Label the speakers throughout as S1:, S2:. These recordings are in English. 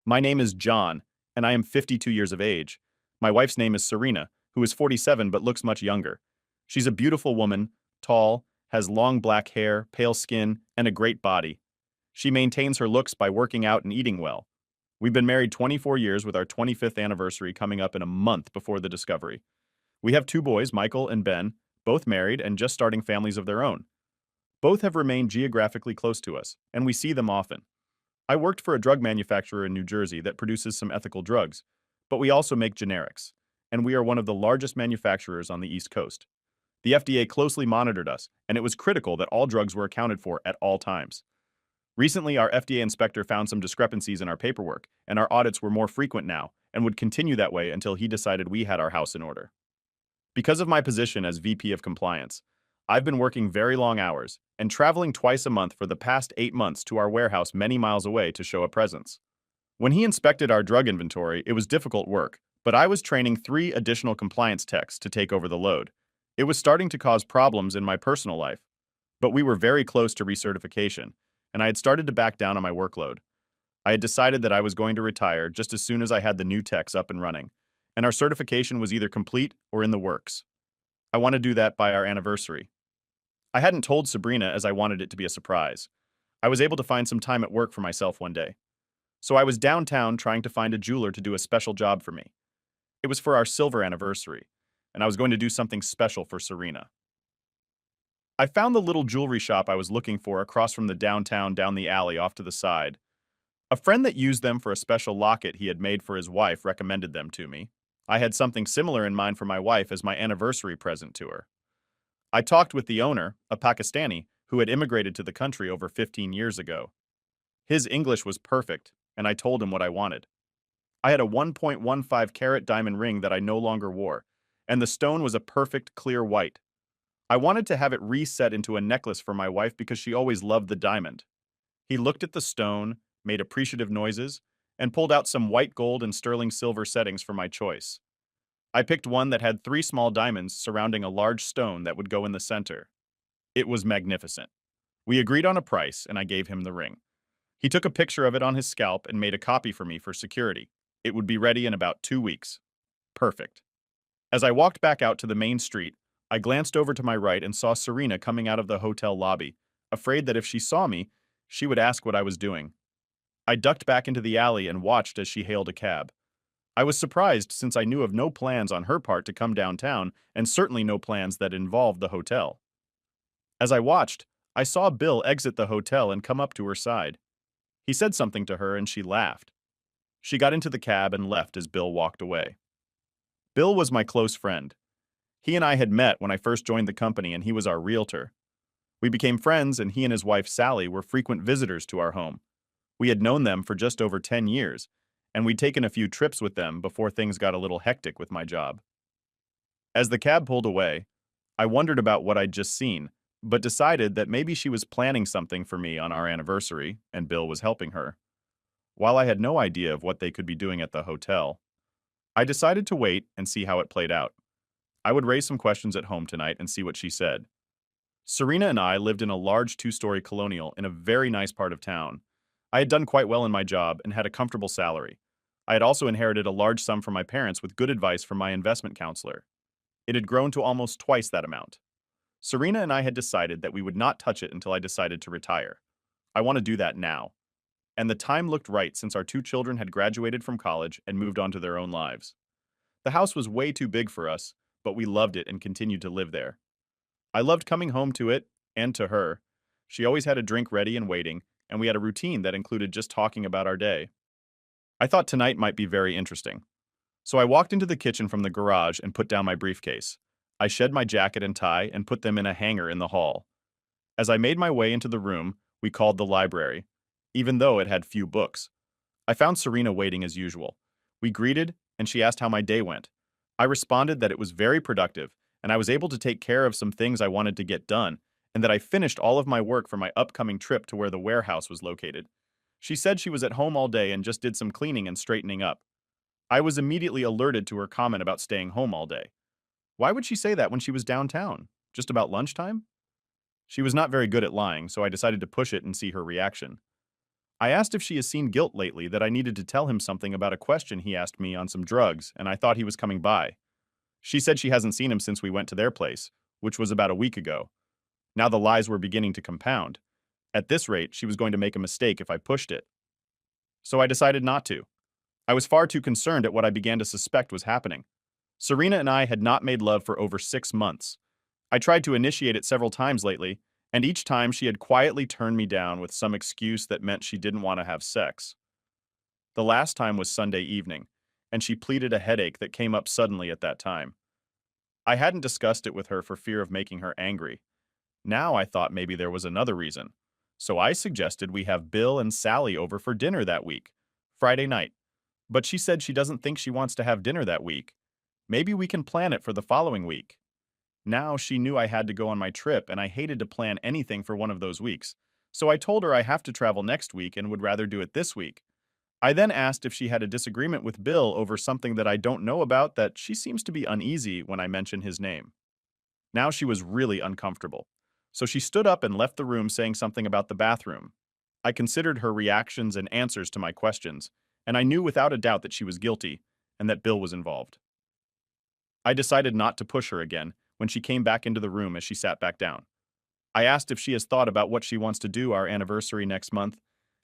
S1: My name is John, and I am 52 years of age. My wife's name is Serena, who is 47 but looks much younger. She's a beautiful woman, tall, has long black hair, pale skin, and a great body. She maintains her looks by working out and eating well. We've been married 24 years with our 25th anniversary coming up in a month before the discovery. We have two boys, Michael and Ben, both married and just starting families of their own. Both have remained geographically close to us, and we see them often. I worked for a drug manufacturer in New Jersey that produces some ethical drugs, but we also make generics, and we are one of the largest manufacturers on the East Coast. The FDA closely monitored us, and it was critical that all drugs were accounted for at all times. Recently, our FDA inspector found some discrepancies in our paperwork, and our audits were more frequent now, and would continue that way until he decided we had our house in order. Because of my position as VP of Compliance, I've been working very long hours and traveling twice a month for the past 8 months to our warehouse many miles away to show a presence. When he inspected our drug inventory, it was difficult work, but I was training 3 additional compliance techs to take over the load. It was starting to cause problems in my personal life, but we were very close to recertification, and I had started to back down on my workload. I had decided that I was going to retire just as soon as I had the new techs up and running, and our certification was either complete or in the works. I want to do that by our anniversary. I hadn't told Sabrina as I wanted it to be a surprise. I was able to find some time at work for myself one day. So I was downtown trying to find a jeweler to do a special job for me. It was for our silver anniversary, and I was going to do something special for Serena. I found the little jewelry shop I was looking for across from the downtown down the alley off to the side. A friend that used them for a special locket he had made for his wife recommended them to me. I had something similar in mind for my wife as my anniversary present to her. I talked with the owner, a Pakistani, who had immigrated to the country over 15 years ago. His English was perfect, and I told him what I wanted. I had a 1.15 carat diamond ring that I no longer wore, and the stone was a perfect clear white. I wanted to have it reset into a necklace for my wife because she always loved the diamond. He looked at the stone, made appreciative noises, and pulled out some white gold and sterling silver settings for my choice. I picked one that had 3 small diamonds surrounding a large stone that would go in the center. It was magnificent. We agreed on a price, and I gave him the ring. He took a picture of it on his scalp and made a copy for me for security. It would be ready in about 2 weeks. Perfect. As I walked back out to the main street, I glanced over to my right and saw Serena coming out of the hotel lobby, afraid that if she saw me, she would ask what I was doing. I ducked back into the alley and watched as she hailed a cab. I was surprised since I knew of no plans on her part to come downtown, and certainly no plans that involved the hotel. As I watched, I saw Bill exit the hotel and come up to her side. He said something to her and she laughed. She got into the cab and left as Bill walked away. Bill was my close friend. He and I had met when I first joined the company, and he was our realtor. We became friends, and he and his wife Sally were frequent visitors to our home. We had known them for just over 10 years, and we'd taken a few trips with them before things got a little hectic with my job. As the cab pulled away, I wondered about what I'd just seen, but decided that maybe she was planning something for me on our anniversary, and Bill was helping her. While I had no idea of what they could be doing at the hotel, I decided to wait and see how it played out. I would raise some questions at home tonight and see what she said. Serena and I lived in a large 2-story colonial in a very nice part of town. I had done quite well in my job and had a comfortable salary. I had also inherited a large sum from my parents with good advice from my investment counselor. It had grown to almost twice that amount. Serena and I had decided that we would not touch it until I decided to retire. I want to do that now. And the time looked right since our 2 children had graduated from college and moved on to their own lives. The house was way too big for us, but we loved it and continued to live there. I loved coming home to it and to her. She always had a drink ready and waiting, and we had a routine that included just talking about our day. I thought tonight might be very interesting. So I walked into the kitchen from the garage and put down my briefcase. I shed my jacket and tie and put them in a hanger in the hall. As I made my way into the room we called the library, even though it had few books, I found Serena waiting as usual. We greeted, and she asked how my day went. I responded that it was very productive, and I was able to take care of some things I wanted to get done, and that I finished all of my work for my upcoming trip to where the warehouse was located. She said she was at home all day and just did some cleaning and straightening up. I was immediately alerted to her comment about staying home all day. Why would she say that when she was downtown? Just about lunchtime? She was not very good at lying, so I decided to push it and see her reaction. I asked if she has seen guilt lately, that I needed to tell him something about a question he asked me on some drugs, and I thought he was coming by. She said she hasn't seen him since we went to their place, which was about a week ago. Now the lies were beginning to compound. At this rate, she was going to make a mistake if I pushed it. So I decided not to. I was far too concerned at what I began to suspect was happening. Serena and I had not made love for over 6 months. I tried to initiate it several times lately, and each time she had quietly turned me down with some excuse that meant she didn't want to have sex. The last time was Sunday evening, and she pleaded a headache that came up suddenly at that time. I hadn't discussed it with her for fear of making her angry. Now I thought maybe there was another reason. So I suggested we have Bill and Sally over for dinner that week, Friday night. But she said she doesn't think she wants to have dinner that week. Maybe we can plan it for the following week. Now she knew I had to go on my trip, and I hated to plan anything for one of those weeks. So I told her I have to travel next week and would rather do it this week. I then asked if she had a disagreement with Bill over something that I don't know about, that she seems to be uneasy when I mention his name. Now she was really uncomfortable. So she stood up and left the room, saying something about the bathroom. I considered her reactions and answers to my questions, and I knew without a doubt that she was guilty and that Bill was involved. I decided not to push her again when she came back into the room as she sat back down. I asked if she has thought about what she wants to do our anniversary next month,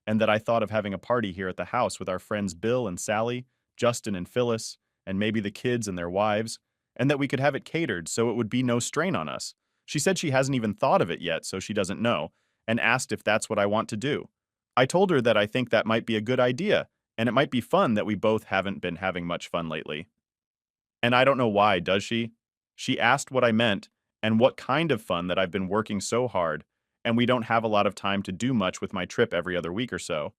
S1: and that I thought of having a party here at the house with our friends Bill and Sally, Justin and Phyllis, and maybe the kids and their wives, and that we could have it catered so it would be no strain on us. She said she hasn't even thought of it yet, so she doesn't know, and asked if that's what I want to do. I told her that I think that might be a good idea, and it might be fun, that we both haven't been having much fun lately. And I don't know why, does she? She asked what I meant and what kind of fun, that I've been working so hard, and we don't have a lot of time to do much with my trip every other week or so.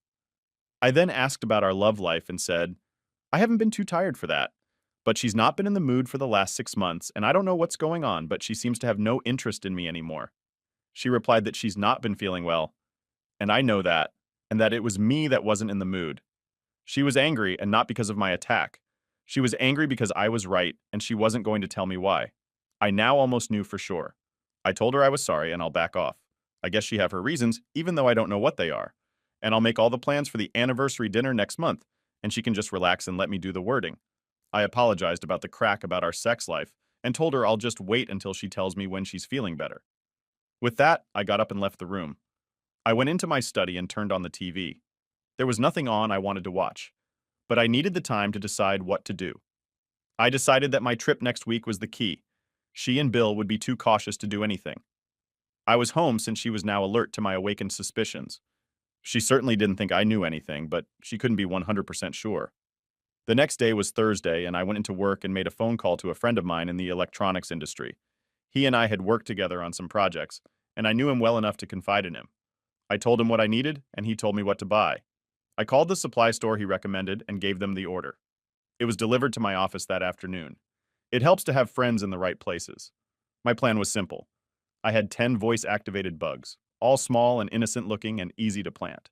S1: I then asked about our love life and said, I haven't been too tired for that. But she's not been in the mood for the last 6 months, and I don't know what's going on, but she seems to have no interest in me anymore. She replied that she's not been feeling well, and I know that, and that it was me that wasn't in the mood. She was angry, and not because of my attack. She was angry because I was right, and she wasn't going to tell me why. I now almost knew for sure. I told her I was sorry, and I'll back off. I guess she have her reasons, even though I don't know what they are. And I'll make all the plans for the anniversary dinner next month, and she can just relax and let me do the wording. I apologized about the crack about our sex life, and told her I'll just wait until she tells me when she's feeling better. With that, I got up and left the room. I went into my study and turned on the TV. There was nothing on I wanted to watch, but I needed the time to decide what to do. I decided that my trip next week was the key. She and Bill would be too cautious to do anything. I was home since she was now alert to my awakened suspicions. She certainly didn't think I knew anything, but she couldn't be 100% sure. The next day was Thursday, and I went into work and made a phone call to a friend of mine in the electronics industry. He and I had worked together on some projects, and I knew him well enough to confide in him. I told him what I needed, and he told me what to buy. I called the supply store he recommended and gave them the order. It was delivered to my office that afternoon. It helps to have friends in the right places. My plan was simple. I had 10 voice-activated bugs, all small and innocent-looking and easy to plant.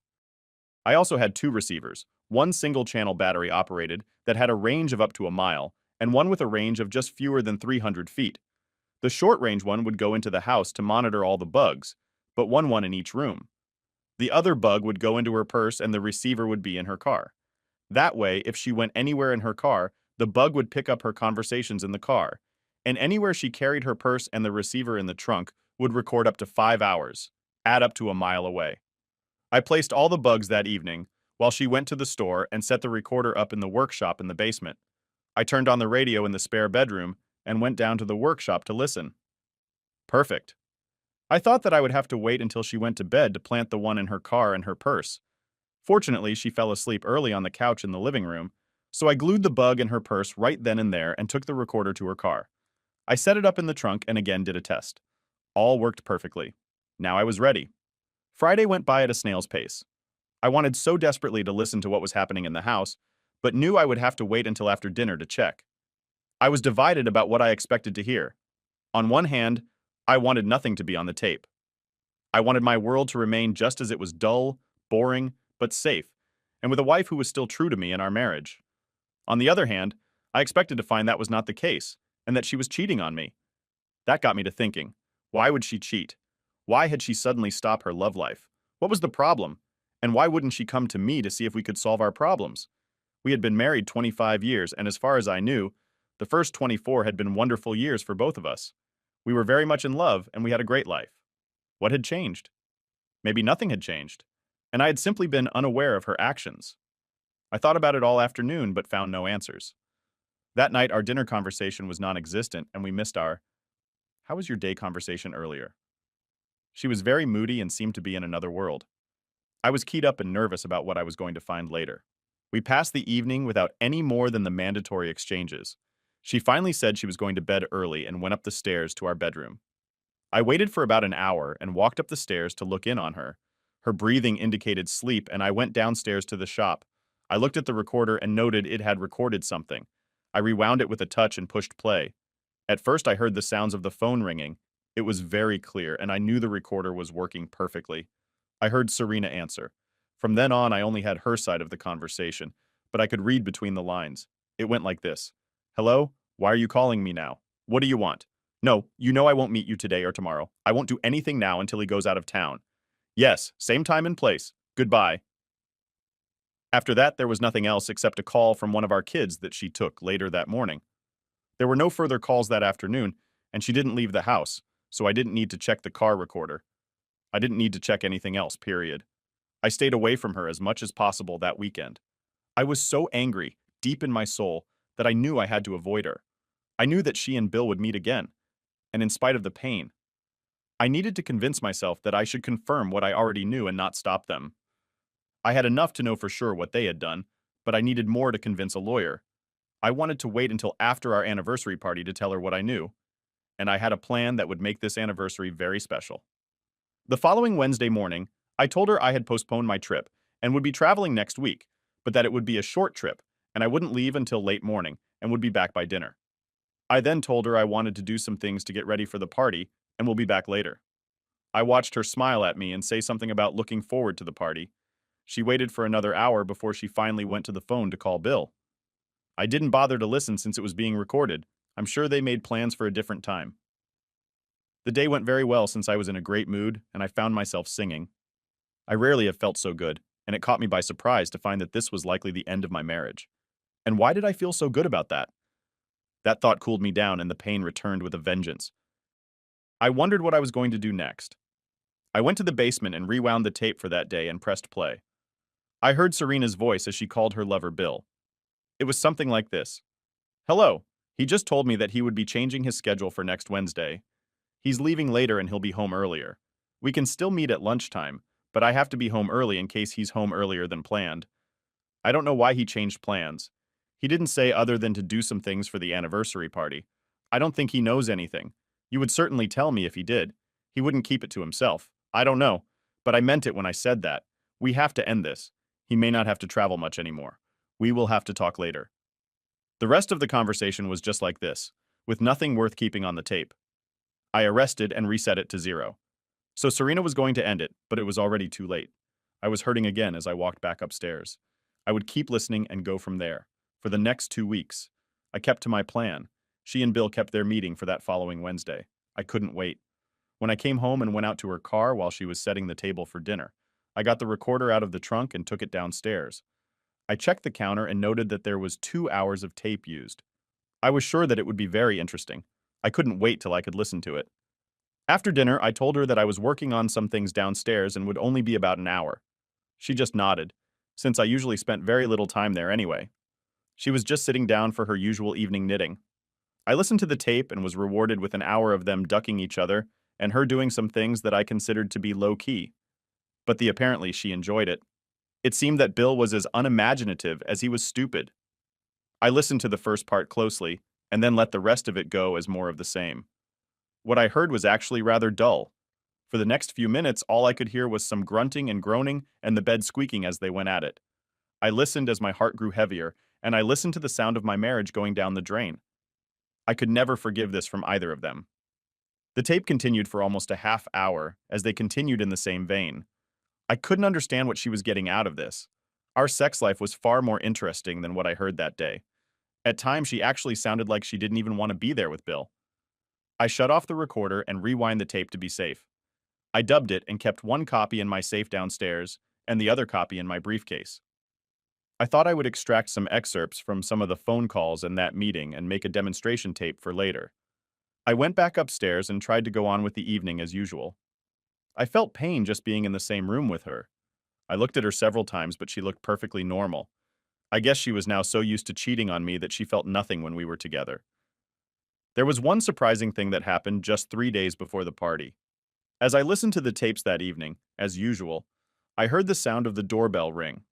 S1: I also had 2 receivers, one single-channel battery-operated that had a range of up to a mile, and one with a range of just fewer than 300 feet. The short-range one would go into the house to monitor all the bugs, but one in each room. The other bug would go into her purse, and the receiver would be in her car. That way, if she went anywhere in her car, the bug would pick up her conversations in the car, and anywhere she carried her purse and the receiver in the trunk would record up to 5 hours, add up to a mile away. I placed all the bugs that evening, while she went to the store and set the recorder up in the workshop in the basement. I turned on the radio in the spare bedroom and went down to the workshop to listen. Perfect. I thought that I would have to wait until she went to bed to plant the one in her car and her purse. Fortunately, she fell asleep early on the couch in the living room, so I glued the bug in her purse right then and there and took the recorder to her car. I set it up in the trunk and again did a test. All worked perfectly. Now I was ready. Friday went by at a snail's pace. I wanted so desperately to listen to what was happening in the house, but knew I would have to wait until after dinner to check. I was divided about what I expected to hear. On one hand, I wanted nothing to be on the tape. I wanted my world to remain just as it was, dull, boring, but safe, and with a wife who was still true to me in our marriage. On the other hand, I expected to find that was not the case, and that she was cheating on me. That got me to thinking, why would she cheat? Why had she suddenly stopped her love life? What was the problem? And why wouldn't she come to me to see if we could solve our problems? We had been married 25 years, and as far as I knew, the first 24 had been wonderful years for both of us. We were very much in love, and we had a great life. What had changed? Maybe nothing had changed, and I had simply been unaware of her actions. I thought about it all afternoon, but found no answers. That night, our dinner conversation was non-existent, and we missed our "How was your day?" conversation earlier. She was very moody and seemed to be in another world. I was keyed up and nervous about what I was going to find later. We passed the evening without any more than the mandatory exchanges. She finally said she was going to bed early and went up the stairs to our bedroom. I waited for about an hour and walked up the stairs to look in on her. Her breathing indicated sleep, and I went downstairs to the shop. I looked at the recorder and noted it had recorded something. I rewound it with a touch and pushed play. At first, I heard the sounds of the phone ringing. It was very clear, and I knew the recorder was working perfectly. I heard Serena answer. From then on, I only had her side of the conversation, but I could read between the lines. It went like this. "Hello? Why are you calling me now? What do you want? No, you know I won't meet you today or tomorrow. I won't do anything now until he goes out of town. Yes, same time and place. Goodbye." After that, there was nothing else except a call from one of our kids that she took later that morning. There were no further calls that afternoon, and she didn't leave the house, so I didn't need to check the car recorder. I didn't need to check anything else, period. I stayed away from her as much as possible that weekend. I was so angry, deep in my soul, that I knew I had to avoid her. I knew that she and Bill would meet again, and in spite of the pain, I needed to convince myself that I should confirm what I already knew and not stop them. I had enough to know for sure what they had done, but I needed more to convince a lawyer. I wanted to wait until after our anniversary party to tell her what I knew, and I had a plan that would make this anniversary very special. The following Wednesday morning, I told her I had postponed my trip and would be traveling next week, but that it would be a short trip, and I wouldn't leave until late morning and would be back by dinner. I then told her I wanted to do some things to get ready for the party and will be back later. I watched her smile at me and say something about looking forward to the party. She waited for another hour before she finally went to the phone to call Bill. I didn't bother to listen since it was being recorded. I'm sure they made plans for a different time. The day went very well since I was in a great mood and I found myself singing. I rarely have felt so good, and it caught me by surprise to find that this was likely the end of my marriage. And why did I feel so good about that? That thought cooled me down and the pain returned with a vengeance. I wondered what I was going to do next. I went to the basement and rewound the tape for that day and pressed play. I heard Serena's voice as she called her lover Bill. It was something like this. "Hello. He just told me that he would be changing his schedule for next Wednesday. He's leaving later and he'll be home earlier. We can still meet at lunchtime, but I have to be home early in case he's home earlier than planned. I don't know why he changed plans. He didn't say other than to do some things for the anniversary party. I don't think he knows anything. You would certainly tell me if he did. He wouldn't keep it to himself. I don't know, but I meant it when I said that. We have to end this. He may not have to travel much anymore. We will have to talk later." The rest of the conversation was just like this, with nothing worth keeping on the tape. I arrested and reset it to 0. So Serena was going to end it, but it was already too late. I was hurting again as I walked back upstairs. I would keep listening and go from there. For the next 2 weeks, I kept to my plan. She and Bill kept their meeting for that following Wednesday. I couldn't wait. When I came home and went out to her car while she was setting the table for dinner, I got the recorder out of the trunk and took it downstairs. I checked the counter and noted that there was 2 hours of tape used. I was sure that it would be very interesting. I couldn't wait till I could listen to it. After dinner, I told her that I was working on some things downstairs and would only be about an hour. She just nodded, since I usually spent very little time there anyway. She was just sitting down for her usual evening knitting. I listened to the tape and was rewarded with an hour of them ducking each other and her doing some things that I considered to be low-key. But apparently she enjoyed it. It seemed that Bill was as unimaginative as he was stupid. I listened to the first part closely and then let the rest of it go as more of the same. What I heard was actually rather dull. For the next few minutes, all I could hear was some grunting and groaning and the bed squeaking as they went at it. I listened as my heart grew heavier, and I listened to the sound of my marriage going down the drain. I could never forgive this from either of them. The tape continued for almost a half hour as they continued in the same vein. I couldn't understand what she was getting out of this. Our sex life was far more interesting than what I heard that day. At times, she actually sounded like she didn't even want to be there with Bill. I shut off the recorder and rewind the tape to be safe. I dubbed it and kept one copy in my safe downstairs, and the other copy in my briefcase. I thought I would extract some excerpts from some of the phone calls and that meeting and make a demonstration tape for later. I went back upstairs and tried to go on with the evening as usual. I felt pain just being in the same room with her. I looked at her several times, but she looked perfectly normal. I guess she was now so used to cheating on me that she felt nothing when we were together. There was one surprising thing that happened just 3 days before the party. As I listened to the tapes that evening, as usual, I heard the sound of the doorbell ring.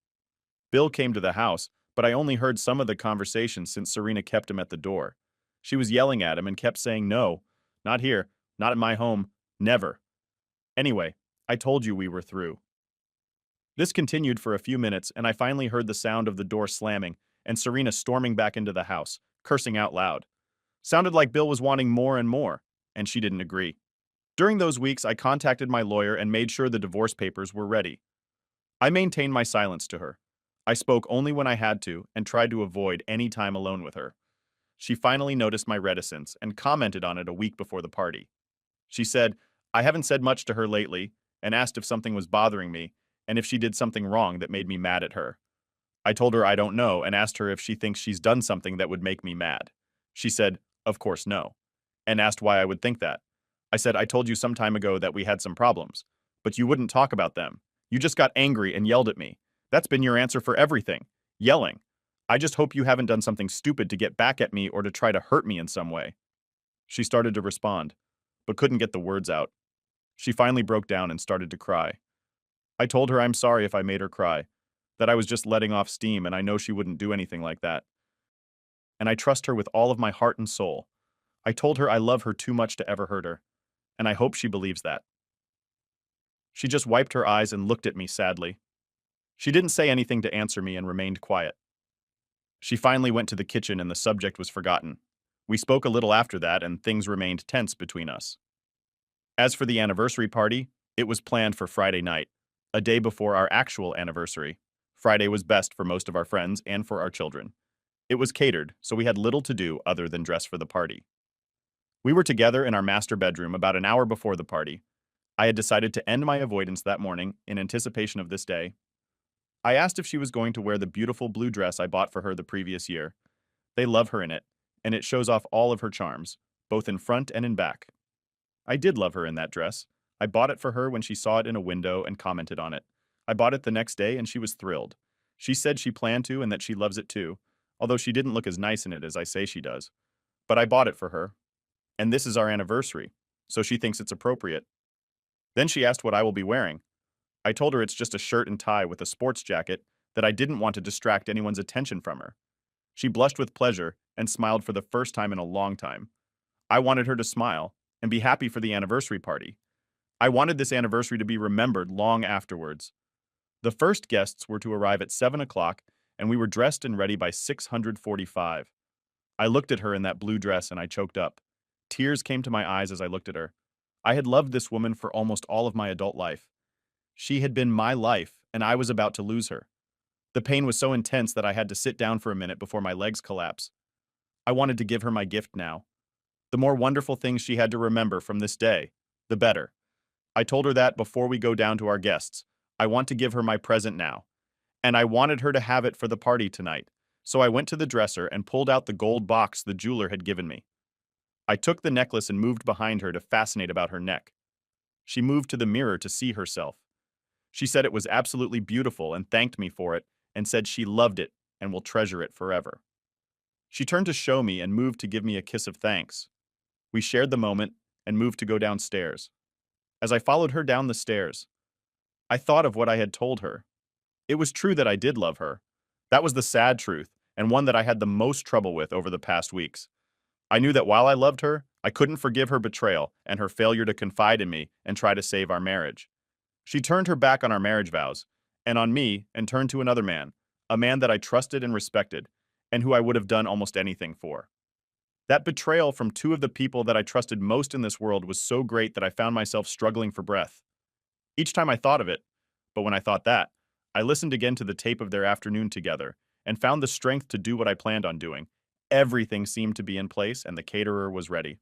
S1: Bill came to the house, but I only heard some of the conversation since Serena kept him at the door. She was yelling at him and kept saying, "No, not here, not at my home, never." Anyway, I told you we were through. This continued for a few minutes, and I finally heard the sound of the door slamming and Serena storming back into the house, cursing out loud. Sounded like Bill was wanting more and more, and she didn't agree. During those weeks, I contacted my lawyer and made sure the divorce papers were ready. I maintained my silence to her. I spoke only when I had to and tried to avoid any time alone with her. She finally noticed my reticence and commented on it a week before the party. She said, "I haven't said much to her lately," and asked if something was bothering me and if she did something wrong that made me mad at her. I told her I don't know and asked her if she thinks she's done something that would make me mad. She said, "Of course no," and asked why I would think that. I said, "I told you some time ago that we had some problems, but you wouldn't talk about them. You just got angry and yelled at me. That's been your answer for everything. Yelling. I just hope you haven't done something stupid to get back at me or to try to hurt me in some way." She started to respond, but couldn't get the words out. She finally broke down and started to cry. I told her I'm sorry if I made her cry, that I was just letting off steam and I know she wouldn't do anything like that. And I trust her with all of my heart and soul. I told her I love her too much to ever hurt her, and I hope she believes that. She just wiped her eyes and looked at me sadly. She didn't say anything to answer me and remained quiet. She finally went to the kitchen and the subject was forgotten. We spoke a little after that and things remained tense between us. As for the anniversary party, it was planned for Friday night, a day before our actual anniversary. Friday was best for most of our friends and for our children. It was catered, so we had little to do other than dress for the party. We were together in our master bedroom about an hour before the party. I had decided to end my avoidance that morning in anticipation of this day. I asked if she was going to wear the beautiful blue dress I bought for her the previous year. They love her in it, and it shows off all of her charms, both in front and in back. I did love her in that dress. I bought it for her when she saw it in a window and commented on it. I bought it the next day and she was thrilled. She said she planned to and that she loves it too, although she didn't look as nice in it as I say she does. But I bought it for her. And this is our anniversary, so she thinks it's appropriate. Then she asked what I will be wearing. I told her it's just a shirt and tie with a sports jacket, that I didn't want to distract anyone's attention from her. She blushed with pleasure and smiled for the first time in a long time. I wanted her to smile and be happy for the anniversary party. I wanted this anniversary to be remembered long afterwards. The first guests were to arrive at 7 o'clock, and we were dressed and ready by 6:45. I looked at her in that blue dress and I choked up. Tears came to my eyes as I looked at her. I had loved this woman for almost all of my adult life. She had been my life, and I was about to lose her. The pain was so intense that I had to sit down for a minute before my legs collapsed. I wanted to give her my gift now. The more wonderful things she had to remember from this day, the better. I told her that before we go down to our guests. I want to give her my present now. And I wanted her to have it for the party tonight. So I went to the dresser and pulled out the gold box the jeweler had given me. I took the necklace and moved behind her to fascinate about her neck. She moved to the mirror to see herself. She said it was absolutely beautiful and thanked me for it and said she loved it and will treasure it forever. She turned to show me and moved to give me a kiss of thanks. We shared the moment and moved to go downstairs. As I followed her down the stairs, I thought of what I had told her. It was true that I did love her. That was the sad truth, and one that I had the most trouble with over the past weeks. I knew that while I loved her, I couldn't forgive her betrayal and her failure to confide in me and try to save our marriage. She turned her back on our marriage vows, and on me, and turned to another man, a man that I trusted and respected, and who I would have done almost anything for. That betrayal from two of the people that I trusted most in this world was so great that I found myself struggling for breath. Each time I thought of it, but when I thought that, I listened again to the tape of their afternoon together and found the strength to do what I planned on doing. Everything seemed to be in place and the caterer was ready.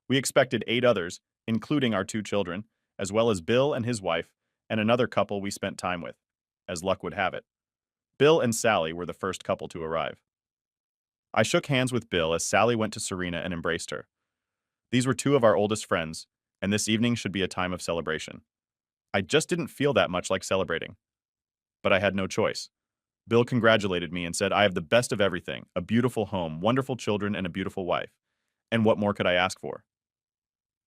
S1: We expected 8 others, including our 2 children, as well as Bill and his wife, and another couple we spent time with. as luck would have it. Bill and Sally were the first couple to arrive. I shook hands with Bill as Sally went to Serena and embraced her. These were two of our oldest friends, and this evening should be a time of celebration. I just didn't feel that much like celebrating. But I had no choice. Bill congratulated me and said I have the best of everything, a beautiful home, wonderful children, and a beautiful wife. And what more could I ask for?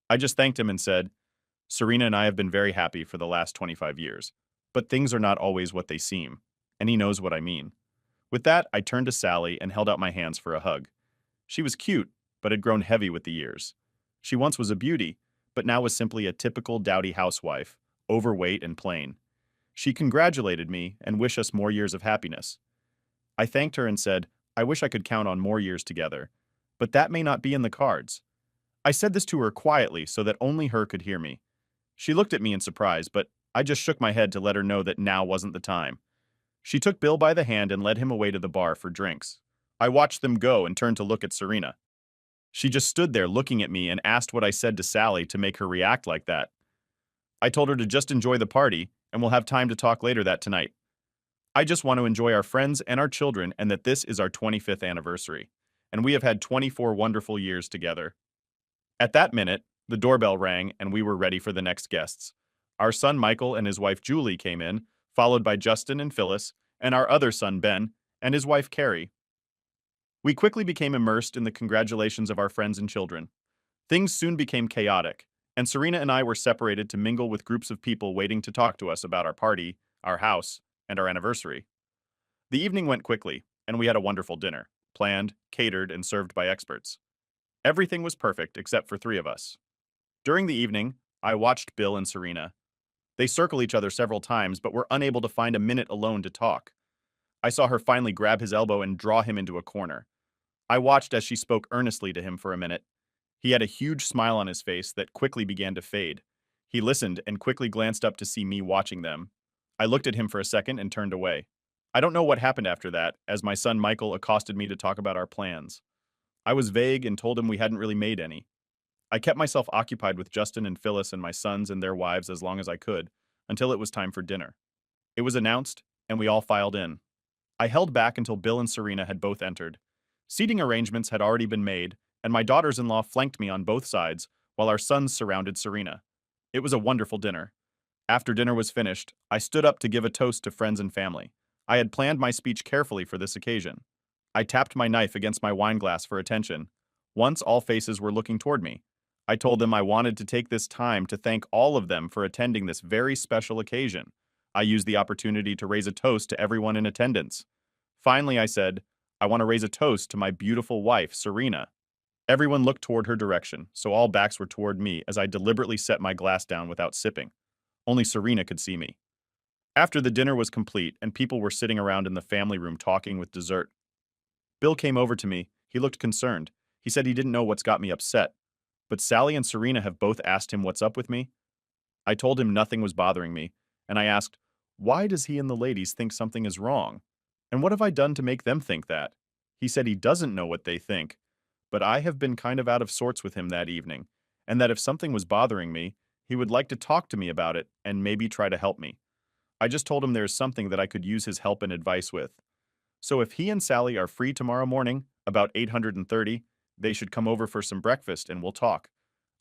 S1: I just thanked him and said, Serena and I have been very happy for the last 25 years, but things are not always what they seem, and he knows what I mean. With that, I turned to Sally and held out my hands for a hug. She was cute, but had grown heavy with the years. She once was a beauty, but now was simply a typical dowdy housewife, overweight and plain. She congratulated me and wished us more years of happiness. I thanked her and said, I wish I could count on more years together, but that may not be in the cards. I said this to her quietly so that only her could hear me. She looked at me in surprise, but I just shook my head to let her know that now wasn't the time. She took Bill by the hand and led him away to the bar for drinks. I watched them go and turned to look at Serena. She just stood there looking at me and asked what I said to Sally to make her react like that. I told her to just enjoy the party, and we'll have time to talk later that tonight. I just want to enjoy our friends and our children and that this is our 25th anniversary, and we have had 24 wonderful years together. At that minute, the doorbell rang and we were ready for the next guests. Our son Michael and his wife Julie came in, followed by Justin and Phyllis, and our other son Ben, and his wife Carrie. We quickly became immersed in the congratulations of our friends and children. Things soon became chaotic, and Serena and I were separated to mingle with groups of people waiting to talk to us about our party, our house, and our anniversary. The evening went quickly, and we had a wonderful dinner, planned, catered, and served by experts. Everything was perfect except for three of us. During the evening, I watched Bill and Serena. They circle each other several times, but were unable to find a minute alone to talk. I saw her finally grab his elbow and draw him into a corner. I watched as she spoke earnestly to him for a minute. He had a huge smile on his face that quickly began to fade. He listened and quickly glanced up to see me watching them. I looked at him for a second and turned away. I don't know what happened after that, as my son Michael accosted me to talk about our plans. I was vague and told him we hadn't really made any. I kept myself occupied with Justin and Phyllis and my sons and their wives as long as I could, until it was time for dinner. It was announced, and we all filed in. I held back until Bill and Serena had both entered. Seating arrangements had already been made, and my daughters-in-law flanked me on both sides, while our sons surrounded Serena. It was a wonderful dinner. After dinner was finished, I stood up to give a toast to friends and family. I had planned my speech carefully for this occasion. I tapped my knife against my wine glass for attention. Once all faces were looking toward me, I told them I wanted to take this time to thank all of them for attending this very special occasion. I used the opportunity to raise a toast to everyone in attendance. Finally, I said, I want to raise a toast to my beautiful wife, Serena. Everyone looked toward her direction, so all backs were toward me as I deliberately set my glass down without sipping. Only Serena could see me. After the dinner was complete and people were sitting around in the family room talking with dessert, Bill came over to me. He looked concerned. He said he didn't know what's got me upset. But Sally and Serena have both asked him what's up with me. I told him nothing was bothering me, and I asked, why does he and the ladies think something is wrong? And what have I done to make them think that? He said he doesn't know what they think, but I have been kind of out of sorts with him that evening, and that if something was bothering me, he would like to talk to me about it and maybe try to help me. I just told him there is something that I could use his help and advice with. So if he and Sally are free tomorrow morning, about 8:30, they should come over for some breakfast and we'll talk.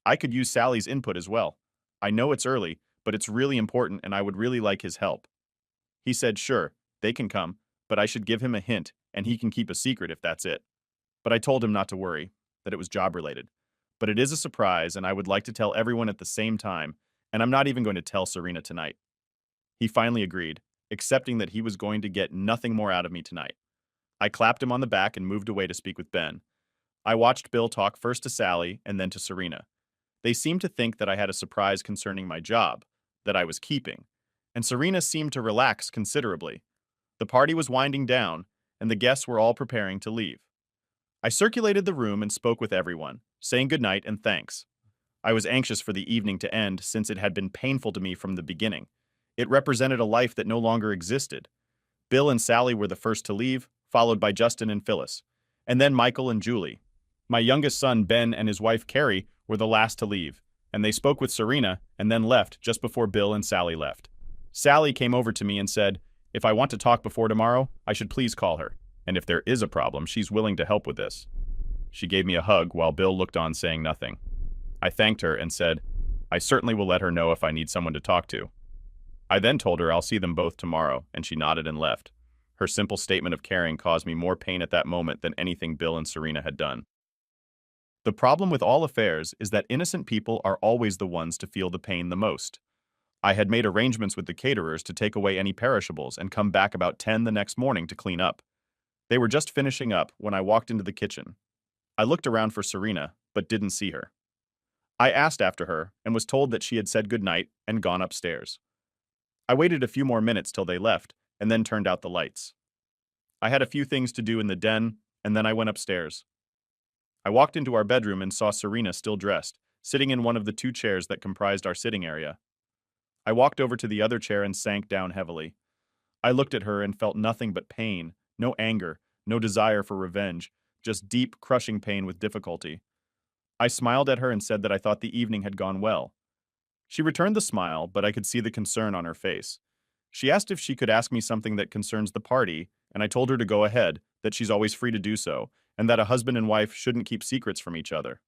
S1: I could use Sally's input as well. I know it's early, but it's really important and I would really like his help. He said, sure, they can come, but I should give him a hint and he can keep a secret if that's it. But I told him not to worry, that it was job related. But it is a surprise and I would like to tell everyone at the same time, and I'm not even going to tell Serena tonight. He finally agreed, accepting that he was going to get nothing more out of me tonight. I clapped him on the back and moved away to speak with Ben. I watched Bill talk first to Sally and then to Serena. They seemed to think that I had a surprise concerning my job, that I was keeping, and Serena seemed to relax considerably. The party was winding down, and the guests were all preparing to leave. I circulated the room and spoke with everyone, saying goodnight and thanks. I was anxious for the evening to end since it had been painful to me from the beginning. It represented a life that no longer existed. Bill and Sally were the first to leave, followed by Justin and Phyllis, and then Michael and Julie. My youngest son, Ben, and his wife, Carrie, were the last to leave, and they spoke with Serena and then left just before Bill and Sally left. Sally came over to me and said, If I want to talk before tomorrow, I should please call her. And if there is a problem, she's willing to help with this. She gave me a hug while Bill looked on saying nothing. I thanked her and said, I certainly will let her know if I need someone to talk to. I then told her I'll see them both tomorrow, and she nodded and left. Her simple statement of caring caused me more pain at that moment than anything Bill and Serena had done. The problem with all affairs is that innocent people are always the ones to feel the pain the most. I had made arrangements with the caterers to take away any perishables and come back about 10 the next morning to clean up. They were just finishing up when I walked into the kitchen. I looked around for Serena, but didn't see her. I asked after her and was told that she had said goodnight and gone upstairs. I waited a few more minutes till they left and then turned out the lights. I had a few things to do in the den, and then I went upstairs. I walked into our bedroom and saw Serena still dressed, sitting in one of the two chairs that comprised our sitting area. I walked over to the other chair and sank down heavily. I looked at her and felt nothing but pain, no anger, no desire for revenge, just deep, crushing pain with difficulty. I smiled at her and said that I thought the evening had gone well. She returned the smile, but I could see the concern on her face. She asked if she could ask me something that concerns the party, and I told her to go ahead, that she's always free to do so, and that a husband and wife shouldn't keep secrets from each other.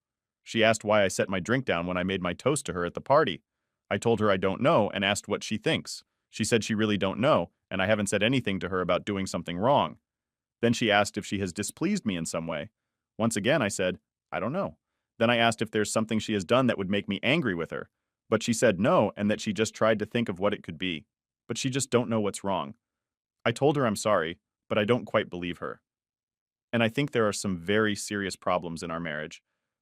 S1: She asked why I set my drink down when I made my toast to her at the party. I told her I don't know and asked what she thinks. She said she really don't know, and I haven't said anything to her about doing something wrong. Then she asked if she has displeased me in some way. Once again, I said, I don't know. Then I asked if there's something she has done that would make me angry with her. But she said no, and that she just tried to think of what it could be. But she just don't know what's wrong. I told her I'm sorry, but I don't quite believe her. And I think there are some very serious problems in our marriage,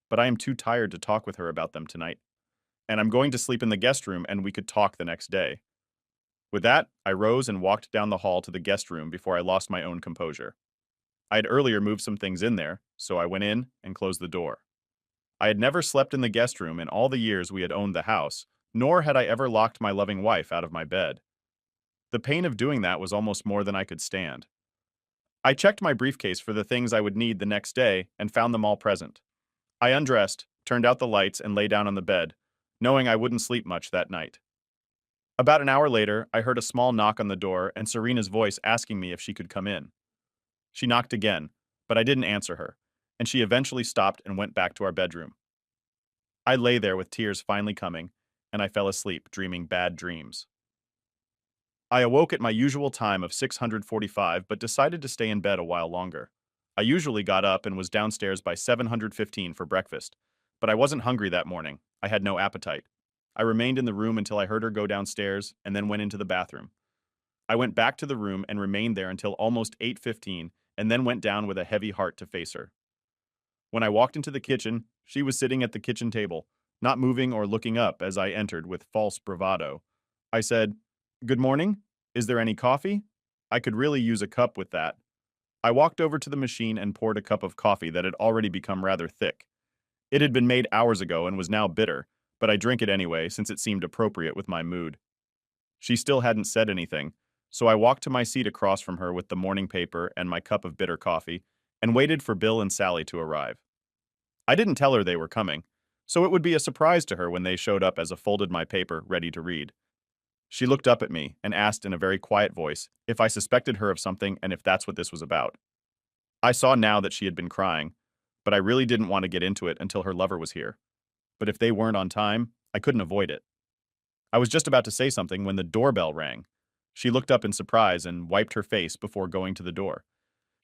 S1: but I am too tired to talk with her about them tonight. And I'm going to sleep in the guest room and we could talk the next day. With that, I rose and walked down the hall to the guest room before I lost my own composure. I had earlier moved some things in there, so I went in and closed the door. I had never slept in the guest room in all the years we had owned the house, nor had I ever locked my loving wife out of my bed. The pain of doing that was almost more than I could stand. I checked my briefcase for the things I would need the next day and found them all present. I undressed, turned out the lights, and lay down on the bed, knowing I wouldn't sleep much that night. About an hour later, I heard a small knock on the door and Serena's voice asking me if she could come in. She knocked again, but I didn't answer her, and she eventually stopped and went back to our bedroom. I lay there with tears finally coming, and I fell asleep, dreaming bad dreams. I awoke at my usual time of 645 but decided to stay in bed a while longer. I usually got up and was downstairs by 7:15 for breakfast, but I wasn't hungry that morning. I had no appetite. I remained in the room until I heard her go downstairs and then went into the bathroom. I went back to the room and remained there until almost 8:15 and then went down with a heavy heart to face her. When I walked into the kitchen, she was sitting at the kitchen table, not moving or looking up as I entered with false bravado. I said, "Good morning. Is there any coffee? I could really use a cup with that." I walked over to the machine and poured a cup of coffee that had already become rather thick. It had been made hours ago and was now bitter, but I drank it anyway since it seemed appropriate with my mood. She still hadn't said anything, so I walked to my seat across from her with the morning paper and my cup of bitter coffee and waited for Bill and Sally to arrive. I didn't tell her they were coming, so it would be a surprise to her when they showed up as I folded my paper ready to read. She looked up at me and asked in a very quiet voice if I suspected her of something and if that's what this was about. I saw now that she had been crying, but I really didn't want to get into it until her lover was here. But if they weren't on time, I couldn't avoid it. I was just about to say something when the doorbell rang. She looked up in surprise and wiped her face before going to the door.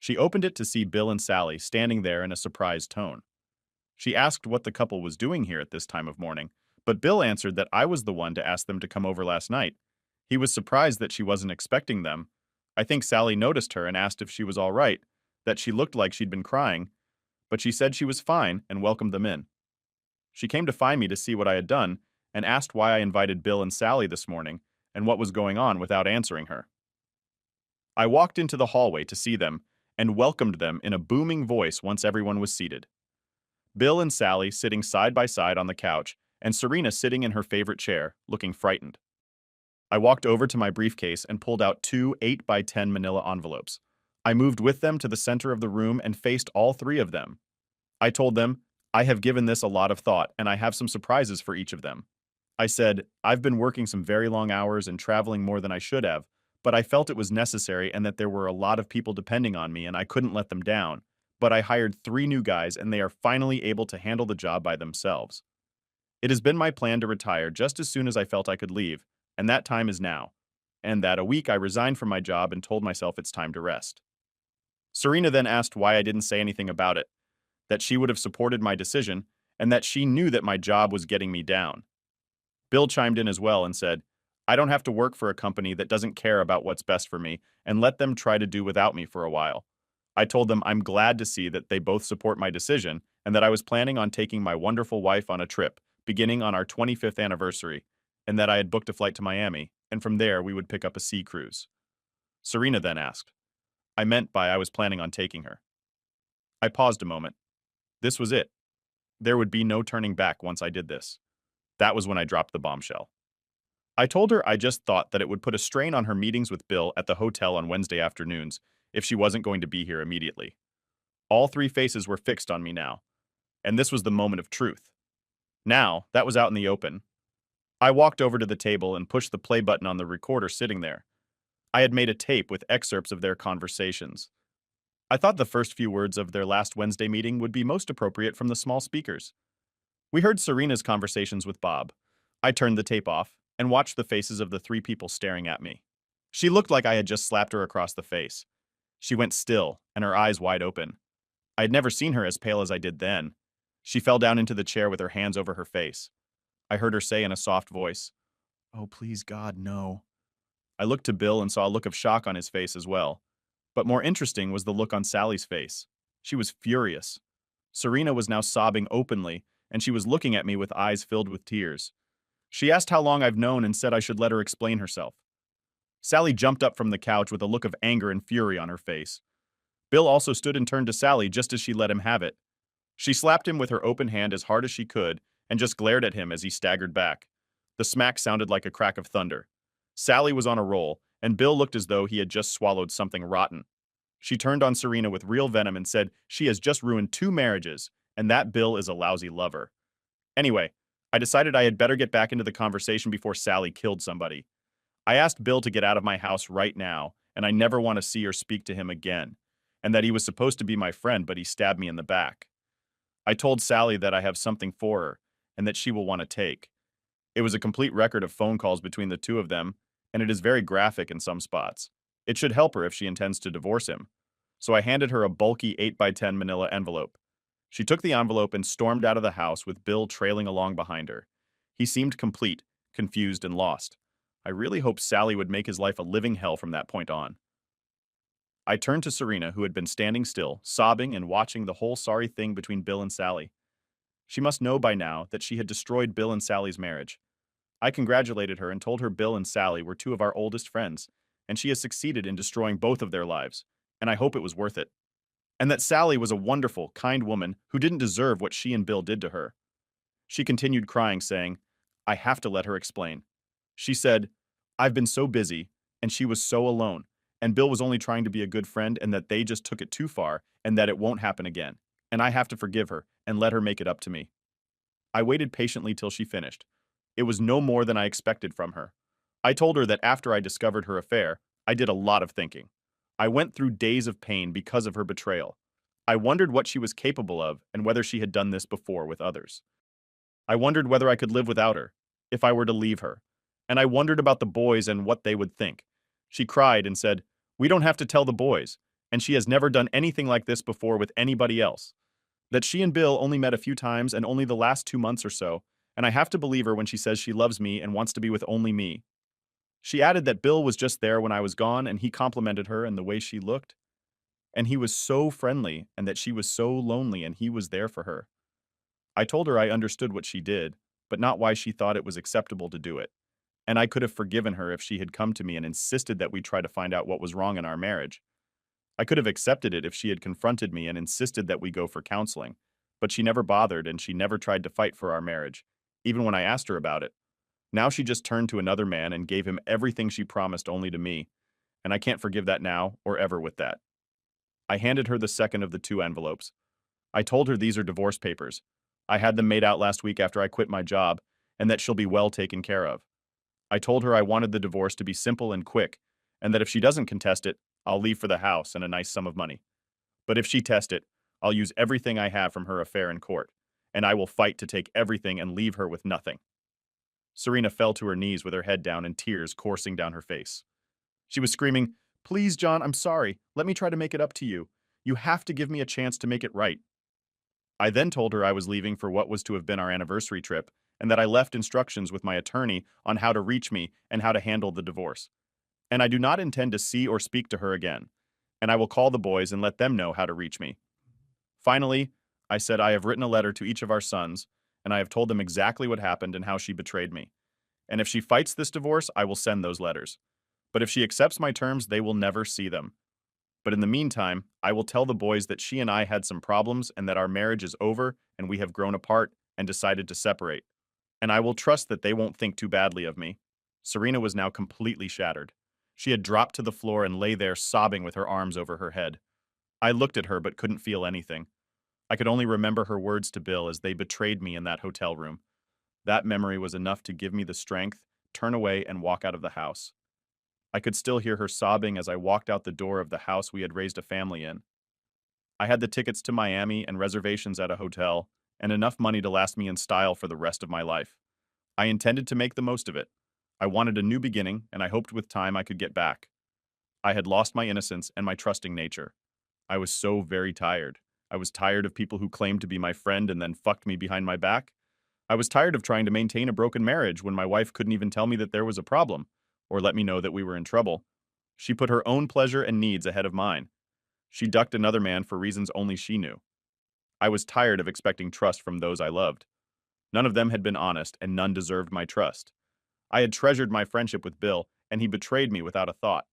S1: She opened it to see Bill and Sally standing there in a surprised tone. She asked what the couple was doing here at this time of morning, but Bill answered that I was the one to ask them to come over last night. He was surprised that she wasn't expecting them. I think Sally noticed her and asked if she was all right, that she looked like she'd been crying, but she said she was fine and welcomed them in. She came to find me to see what I had done and asked why I invited Bill and Sally this morning and what was going on without answering her. I walked into the hallway to see them and welcomed them in a booming voice once everyone was seated. Bill and Sally sitting side by side on the couch and Serena sitting in her favorite chair, looking frightened. I walked over to my briefcase and pulled out two 8x10 manila envelopes. I moved with them to the center of the room and faced all three of them. I told them, I have given this a lot of thought and I have some surprises for each of them. I said, I've been working some very long hours and traveling more than I should have, but I felt it was necessary and that there were a lot of people depending on me and I couldn't let them down. But I hired 3 new guys and they are finally able to handle the job by themselves. It has been my plan to retire just as soon as I felt I could leave, and that time is now. And that a week I resigned from my job and told myself it's time to rest. Serena then asked why I didn't say anything about it, that she would have supported my decision, and that she knew that my job was getting me down. Bill chimed in as well and said, I don't have to work for a company that doesn't care about what's best for me and let them try to do without me for a while. I told them I'm glad to see that they both support my decision and that I was planning on taking my wonderful wife on a trip, beginning on our 25th anniversary, and that I had booked a flight to Miami, and from there we would pick up a sea cruise. Serena then asked, I meant by I was planning on taking her. I paused a moment. This was it. There would be no turning back once I did this. That was when I dropped the bombshell. I told her I just thought that it would put a strain on her meetings with Bill at the hotel on Wednesday afternoons if she wasn't going to be here immediately. All 3 faces were fixed on me now, and this was the moment of truth. Now, that was out in the open. I walked over to the table and pushed the play button on the recorder sitting there. I had made a tape with excerpts of their conversations. I thought the first few words of their last Wednesday meeting would be most appropriate from the small speakers. We heard Serena's conversations with Bob. I turned the tape off and watched the faces of the 3 people staring at me. She looked like I had just slapped her across the face. She went still, and her eyes wide open. I had never seen her as pale as I did then. She fell down into the chair with her hands over her face. I heard her say in a soft voice, "Oh, please, God, no." I looked to Bill and saw a look of shock on his face as well. But more interesting was the look on Sally's face. She was furious. Serena was now sobbing openly, and she was looking at me with eyes filled with tears. She asked how long I've known and said I should let her explain herself. Sally jumped up from the couch with a look of anger and fury on her face. Bill also stood and turned to Sally just as she let him have it. She slapped him with her open hand as hard as she could and just glared at him as he staggered back. The smack sounded like a crack of thunder. Sally was on a roll, and Bill looked as though he had just swallowed something rotten. She turned on Serena with real venom and said she has just ruined 2 marriages, and that Bill is a lousy lover. Anyway, I decided I had better get back into the conversation before Sally killed somebody. I asked Bill to get out of my house right now, and I never want to see or speak to him again, and that he was supposed to be my friend, but he stabbed me in the back. I told Sally that I have something for her, and that she will want to take. It was a complete record of phone calls between the 2 of them, and it is very graphic in some spots. It should help her if she intends to divorce him. So I handed her a bulky 8x10 manila envelope. She took the envelope and stormed out of the house with Bill trailing along behind her. He seemed complete, confused, and lost. I really hoped Sally would make his life a living hell from that point on. I turned to Serena, who had been standing still, sobbing and watching the whole sorry thing between Bill and Sally. She must know by now that she had destroyed Bill and Sally's marriage. I congratulated her and told her Bill and Sally were 2 of our oldest friends, and she has succeeded in destroying both of their lives, and I hope it was worth it. And that Sally was a wonderful, kind woman who didn't deserve what she and Bill did to her. She continued crying, saying, I have to let her explain. She said, I've been so busy, and she was so alone, and Bill was only trying to be a good friend and that they just took it too far and that it won't happen again, and I have to forgive her and let her make it up to me. I waited patiently till she finished. It was no more than I expected from her. I told her that after I discovered her affair, I did a lot of thinking. I went through days of pain because of her betrayal. I wondered what she was capable of and whether she had done this before with others. I wondered whether I could live without her, if I were to leave her. And I wondered about the boys and what they would think. She cried and said, We don't have to tell the boys, and she has never done anything like this before with anybody else. That she and Bill only met a few times and only the last 2 months or so, and I have to believe her when she says she loves me and wants to be with only me. She added that Bill was just there when I was gone and he complimented her and the way she looked. And he was so friendly and that she was so lonely and he was there for her. I told her I understood what she did, but not why she thought it was acceptable to do it. And I could have forgiven her if she had come to me and insisted that we try to find out what was wrong in our marriage. I could have accepted it if she had confronted me and insisted that we go for counseling, but she never bothered and she never tried to fight for our marriage, even when I asked her about it. Now she just turned to another man and gave him everything she promised only to me, and I can't forgive that now or ever with that. I handed her the second of the 2 envelopes. I told her these are divorce papers. I had them made out last week after I quit my job, and that she'll be well taken care of. I told her I wanted the divorce to be simple and quick, and that if she doesn't contest it, I'll leave for the house and a nice sum of money. But if she tests it, I'll use everything I have from her affair in court, and I will fight to take everything and leave her with nothing. Serena fell to her knees with her head down and tears coursing down her face. She was screaming, "Please, John, I'm sorry. Let me try to make it up to you. You have to give me a chance to make it right." I then told her I was leaving for what was to have been our anniversary trip, and that I left instructions with my attorney on how to reach me and how to handle the divorce. And I do not intend to see or speak to her again, and I will call the boys and let them know how to reach me. Finally, I said I have written a letter to each of our sons, and I have told them exactly what happened and how she betrayed me. And if she fights this divorce, I will send those letters. But if she accepts my terms, they will never see them. But in the meantime, I will tell the boys that she and I had some problems and that our marriage is over and we have grown apart and decided to separate. And I will trust that they won't think too badly of me. Serena was now completely shattered. She had dropped to the floor and lay there sobbing with her arms over her head. I looked at her but couldn't feel anything. I could only remember her words to Bill as they betrayed me in that hotel room. That memory was enough to give me the strength, turn away, and walk out of the house. I could still hear her sobbing as I walked out the door of the house we had raised a family in. I had the tickets to Miami and reservations at a hotel, and enough money to last me in style for the rest of my life. I intended to make the most of it. I wanted a new beginning, and I hoped with time I could get back. I had lost my innocence and my trusting nature. I was so very tired. I was tired of people who claimed to be my friend and then fucked me behind my back. I was tired of trying to maintain a broken marriage when my wife couldn't even tell me that there was a problem, or let me know that we were in trouble. She put her own pleasure and needs ahead of mine. She ducked another man for reasons only she knew. I was tired of expecting trust from those I loved. None of them had been honest, and none deserved my trust. I had treasured my friendship with Bill, and he betrayed me without a thought.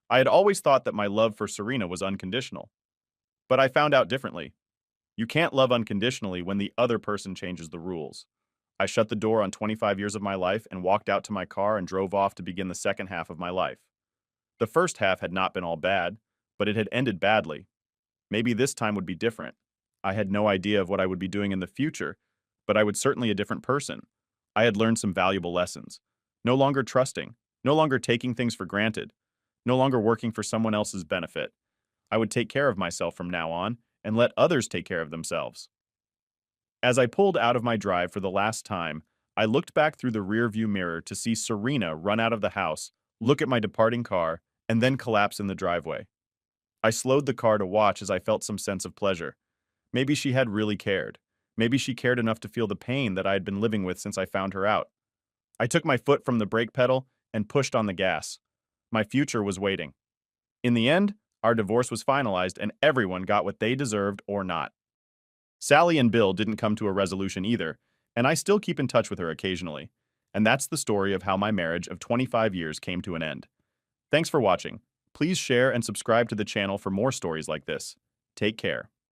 S1: I had always thought that my love for Serena was unconditional. But I found out differently. You can't love unconditionally when the other person changes the rules. I shut the door on 25 years of my life and walked out to my car and drove off to begin the second half of my life. The first half had not been all bad, but it had ended badly. Maybe this time would be different. I had no idea of what I would be doing in the future, but I would certainly be a different person. I had learned some valuable lessons. No longer trusting, no longer taking things for granted, no longer working for someone else's benefit. I would take care of myself from now on and let others take care of themselves. As I pulled out of my drive for the last time, I looked back through the rearview mirror to see Serena run out of the house, look at my departing car, and then collapse in the driveway. I slowed the car to watch as I felt some sense of pleasure. Maybe she had really cared. Maybe she cared enough to feel the pain that I had been living with since I found her out. I took my foot from the brake pedal and pushed on the gas. My future was waiting. In the end, our divorce was finalized and everyone got what they deserved or not. Sally and Bill didn't come to a resolution either, and I still keep in touch with her occasionally. And that's the story of how my marriage of 25 years came to an end. Thanks for watching. Please share and subscribe to the channel for more stories like this. Take care.